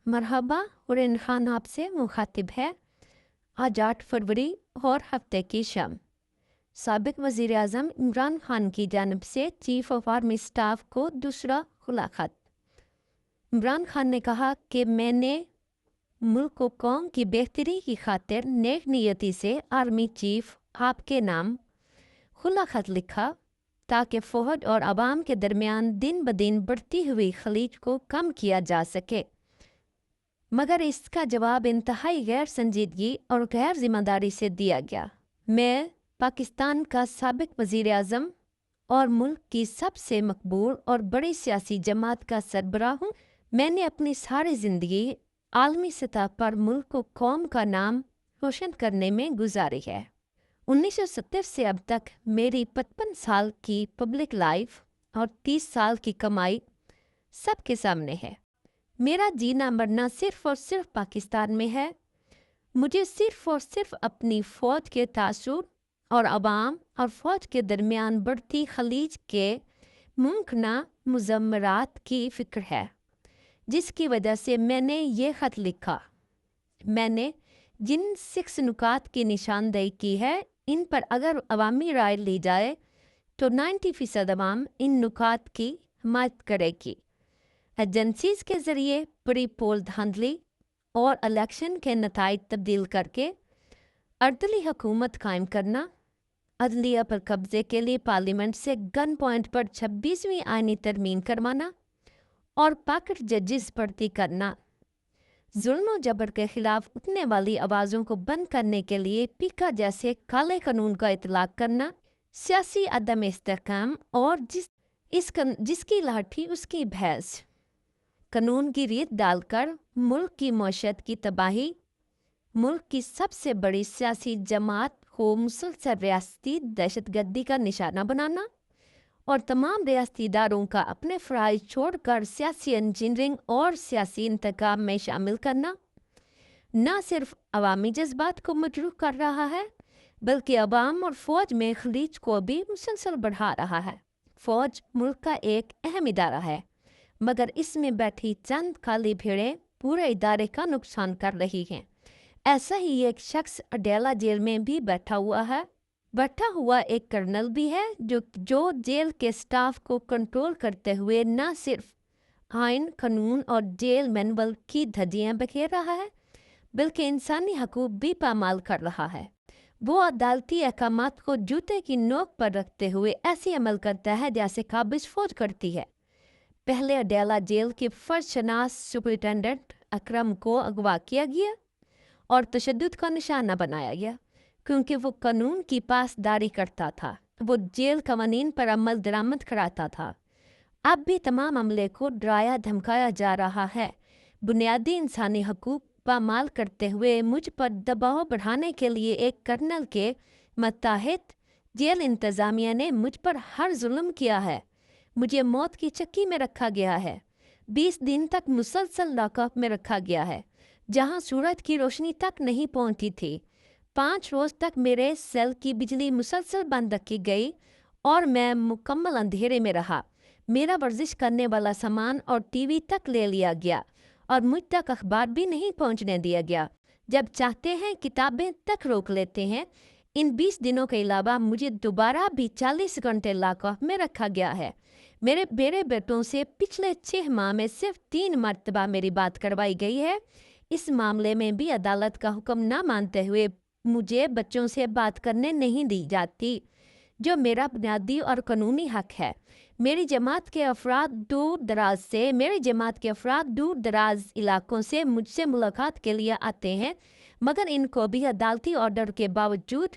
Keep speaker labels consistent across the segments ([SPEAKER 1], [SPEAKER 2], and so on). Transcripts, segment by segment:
[SPEAKER 1] मरहबा। उरन खान आपसे मुखातिब है। आज 8 फरवरी और हफ्ते की शाम साबिक वज़ीर आज़म इमरान खान की जानिब से चीफ ऑफ आर्मी स्टाफ को दूसरा खुला खत। इमरान खान ने कहा कि मैंने मुल्क व कौम की बेहतरी की खातिर नेक नियति से आर्मी चीफ आपके नाम खुला खत लिखा ताकि फ़ौज और आवाम के दरमियान दिन ब दिन बढ़ती हुई खलीज को कम किया जा सके, मगर इसका जवाब इंतहाई गैर संजीदगी और गैर जिम्मेदारी से दिया गया। मैं पाकिस्तान का साबिक वज़ीर आज़म और मुल्क की सबसे मकबूल और बड़ी सियासी जमात का सरबराह हूँ। मैंने अपनी सारी ज़िंदगी आलमी सतह पर मुल्क व कौम का नाम रोशन करने में गुजारी है। 1970 से अब तक मेरी 55 साल की पब्लिक लाइफ और 30 साल की कमाई सबके सामने है। मेरा जीना मरना सिर्फ और सिर्फ पाकिस्तान में है। मुझे सिर्फ और सिर्फ अपनी फ़ौज के तासुर और अवाम और फ़ौज के दरमियान बढ़ती खलीज के मुमकिना मुज़म्मरात की फ़िक्र है, जिसकी वजह से मैंने ये ख़त लिखा। मैंने जिन 6 नुकात की निशानदेही की है, इन पर अगर अवामी राय ली जाए तो 90% अवाम इन नुकात की हिमायत करेगी। एजेंसीज के ज़रिए प्री पोल धांधली और इलेक्शन के नताइज तब्दील करके अर्दली हुकूमत कायम करना, अदलिया पर कब्जे के लिए पार्लियामेंट से गन पॉइंट पर 26वीं आईनी तरमीम करवाना और पाकट जजेस भर्ती करना, जुल्म और जबर के खिलाफ उठने वाली आवाज़ों को बंद करने के लिए पीका जैसे काले कानून का इतलाक करना, सियासी अदम इस्तेहकाम और जिसकी लाठी उसकी भैंस, कानून की रीत डालकर मुल्क की मौशत की तबाही, मुल्क की सबसे बड़ी सियासी जमात को मुसलसल रियासती दहशतगर्दी का निशाना बनाना और तमाम रियासती इदारों का अपने फ़राइज़ छोड़कर सियासी इंजीनियरिंग और सियासी इंतकाम में शामिल करना न सिर्फ अवामी जज्बात को मजरूह कर रहा है, बल्कि अवाम और फ़ौज में खलीज को भी मुसलसल बढ़ा रहा है। फ़ौज मुल्क का एक अहम इदारा है, मगर इसमें बैठी चंद काली भीड़ें पूरे इदारे का नुकसान कर रही हैं। ऐसा ही एक शख्स अडेला जेल में भी बैठा हुआ एक कर्नल भी है जो जेल के स्टाफ को कंट्रोल करते हुए न सिर्फ आइन कानून और जेल मैनुअल की धज्जियां बखेर रहा है, बल्कि इंसानी हकूक भी पामाल कर रहा है। वो अदालती अहकामात को जूते की नोक पर रखते हुए ऐसे अमल करता है जैसे काबिज फौज करती है। पहले अडेला जेल के फर्शनास सुपरिटेंडेंट अकरम को अगवा किया गया और तशद्दुद का निशाना बनाया गया, क्योंकि वो कानून की पासदारी करता था। वो जेल कवानीन पर अमल दरामद कराता था। अब भी तमाम अमले को डराया धमकाया जा रहा है। बुनियादी इंसानी हकूक पामाल करते हुए मुझ पर दबाव बढ़ाने के लिए एक कर्नल के मुताहिद जेल इंतज़ामिया ने मुझ पर हर जुल्म किया है। मुझे मौत की चक्की में रखा गया है। 20 दिन तक मुसलसल लॉकअप में रखा गया है, जहां सूरज की रोशनी तक नहीं पहुंची थी। 5 रोज़ तक मेरे सेल की बिजली मुसलसल बंद रखी गई और मैं मुकम्मल अंधेरे में रहा। मेरा वर्जिश करने वाला सामान और टीवी तक ले लिया गया और मुझ तक अखबार भी नहीं पहुंचने दिया गया। जब चाहते हैं किताबें तक रोक लेते हैं। इन 20 दिनों के अलावा मुझे दोबारा भी 40 घंटे लॉकअप में रखा गया है। मेरे बेटों से पिछले 6 माह में सिर्फ 3 मरतबा मेरी बात करवाई गई है। इस मामले में भी अदालत का हुक्म न मानते हुए मुझे बच्चों से बात करने नहीं दी जाती, जो मेरा बुनियादी और कानूनी हक है। मेरी जमात के अफराद दूर दराज इलाकों से मुझसे मुलाकात के लिए आते हैं, मगर इनको भी अदालती ऑर्डर के बावजूद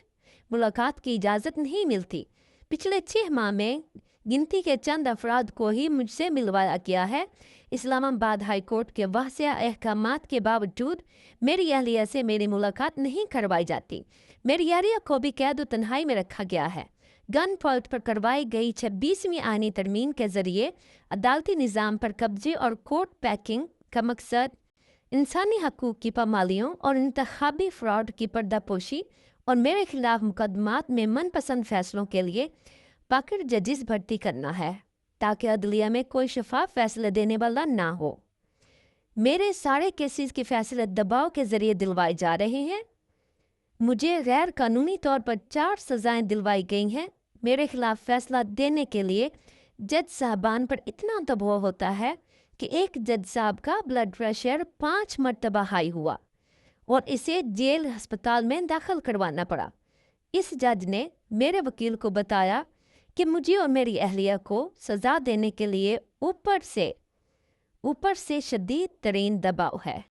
[SPEAKER 1] मुलाकात की इजाज़त नहीं मिलती। पिछले 6 माह में गिनती के चंद अफराद को ही मुझसे मिलवाया गया है। इस्लामाबाद हाई कोर्ट के वासिया अहकामात के बावजूद मेरी अहलिया से मेरी मुलाकात नहीं करवाई जाती। मेरी अहलिया को भी कैद तन्हाई में रखा गया है। गन पॉइंट पर करवाई गई 26वीं आईनी तरमीम के ज़रिए अदालती निज़ाम पर कब्जे और कोर्ट पैकिंग का मकसद इंसानी हकूक़ की पामालियों और इंतखाबी फ्रॉड की पर्दापोशी और मेरे खिलाफ मुकदमात में मनपसंद फैसलों के लिए पाकट जजेस भर्ती करना है, ताकि अदलिया में कोई शफाफ फैसले देने वाला ना हो। میرے سارے کیسز کے فیصلے دباؤ کے ذریعے دلوائے جا رہے ہیں۔ مجھے غیر قانونی طور پر 4 سزائیں دلوائی گئی ہیں۔ میرے خلاف فیصلہ دینے کے لیے جج صاحبان پر اتنا دباؤ ہوتا ہے کہ ایک جج صاحب کا بلڈ پریشر 5 مرتبہ ہائی ہوا اور اسے جیل ہسپتال میں داخل کروانا پڑا۔ اس جج نے میرے وکیل کو بتایا کہ مجھے اور میری اہلیہ کو سزا دینے کے لیے اوپر سے شدید ترین دباؤ ہے۔